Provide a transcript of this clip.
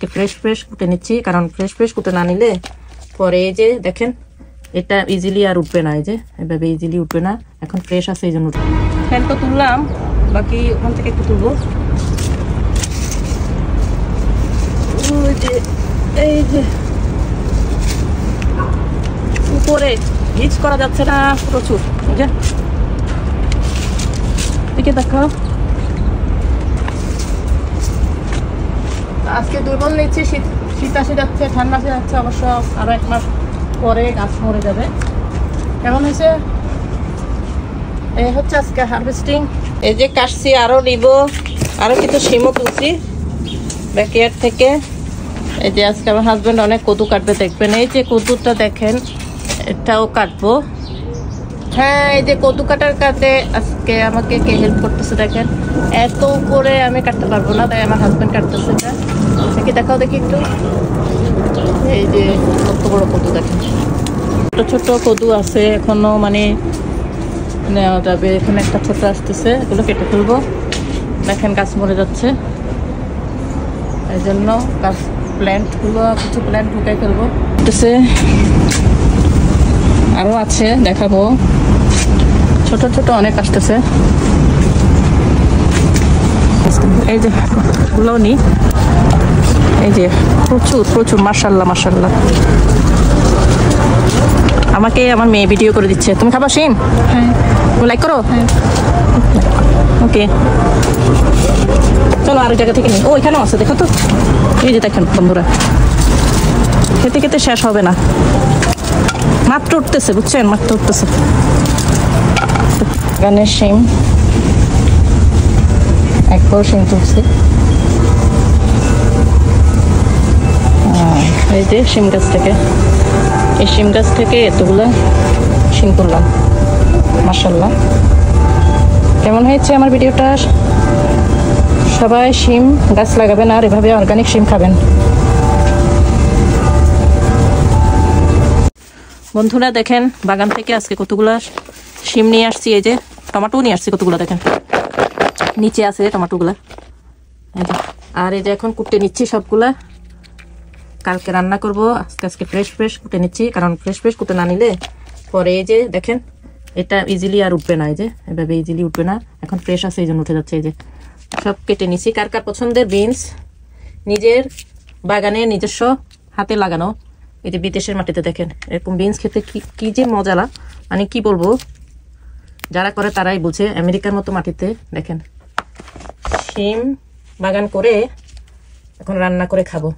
আজকে fresh fresh কুটে নিচ্ছি, কারণ ফ্রেশ ফ্রেশ কুটে না নিলে পরে এই যে দেখেন এটা ইজিলি আর উঠবে না, এই যে এভাবে ইজিলি উঠবে না। এখন ফ্রেশ আছে এই জন্য ফ্যান তো তুললাম, বাকি ওখান থেকে একটু তুলবো। এই যে উপরে হিচ করা যাচ্ছে না প্রচুর, এই যে দিকে দেখো। আজকে দুর্বল নিচ্ছি, শীত আসে যাচ্ছে, ঠান্ডা আসে যাচ্ছে, অবশ্য আরো 1 মাস পরে গাছ মরে যাবে। কেমন হয়েছে? এই হচ্ছে আজকে হারভেস্টিং। এই যে কাটছি, আরো নিব, আরো কিছু শিমও তুলছি ব্যাকইয়ার্ড থেকে। এই যে আজকে আমার হাজবেন্ড অনেক কদু কাটবে, দেখবেন। এই যে কদুটা দেখেন, এটাও কাটবো। হ্যাঁ, এই যে কদু কাটার কাজে আজকে আমাকে কে হেল্প করতেছে দেখেন। এত করে আমি কাটতে পারবো না, তাই আমার হাজবেন্ড কাটতেছে। এটা দেখাও দেখি একটু। এই যে কত বড় কদু দেখেন, ছোট ছোট কদু আছে এখনো, মানে নেওয়া যাবে। এখানে একটা ছোট আসতেছে, এগুলো কেটে তুলবো। দেখেন গাছ মরে যাচ্ছে, এই জন্য গাছ প্ল্যান্টগুলো, কিছু প্ল্যান্ট ঢুকাই ফেলবো। আরো আছে, দেখাবো। ছোট ছোট অনেক আসতেছে। এই যে গুলো নি, এই যে প্রচুর প্রচুর, মাশাআল্লাহ মাশাআল্লাহ। আমাকে আমার মেয়ে ভিডিও করে দিচ্ছে। তুমি খাবা শিম? হ্যাঁ। লাইক করো? হ্যাঁ। ওকে, চলো আরেক জায়গা থেকে নিই। ও এখানেও আছে, দেখো তো। এই যে দেখেন বন্ধুরা, খেতে খেতে শেষ হবে না, মাত্র উঠতেছে, বুঝছেন, মাত্র উঠতেছে। গানের শিম, একবার শিম তুলছি। এই যে শিম গাছ থেকে, এই শিম গাছ থেকে এতগুলো শিম তুললাম, মাশাআল্লাহ। কেমন হয়েছে আমার ভিডিওটা? সবাই শিম গাছ লাগাবেন আর এভাবে অর্গানিক শিম খাবেন। বন্ধুরা দেখেন, বাগান থেকে আজকে কতগুলা শিম নিয়ে আসছি। এই যে টমেটো নিয়ে আসছি কতগুলো, দেখেন নিচে আছে টমেটোগুলা। আর এই যে এখন কুটে নিচ্ছি সবগুলা, কালকে রান্না করব। আজকে ফ্রেশ ফ্রেশ কুটে নিচ্ছি, কারণ ফ্রেশ ফ্রেশ কুটে না নিলে পরে এই যে দেখেন এটা ইজিলি আর উঠবে না, এই যে এভাবে ইজিলি উঠবে না। এখন ফ্রেশ আছে এই জন্য উঠে যাচ্ছে। এই যে সব কেটে নিচ্ছি। কার কার পছন্দের বিনস, নিজের বাগানে নিজস্ব হাতে লাগানো, এই যে বিদেশের মাটিতে দেখেন এরকম বিনস খেতে কি যে মজা, মানে কি বলবো, যারা করে তারাই বুঝে। আমেরিকার মতো মাটিতে দেখেন শিম বাগান করে এখন রান্না করে খাবো।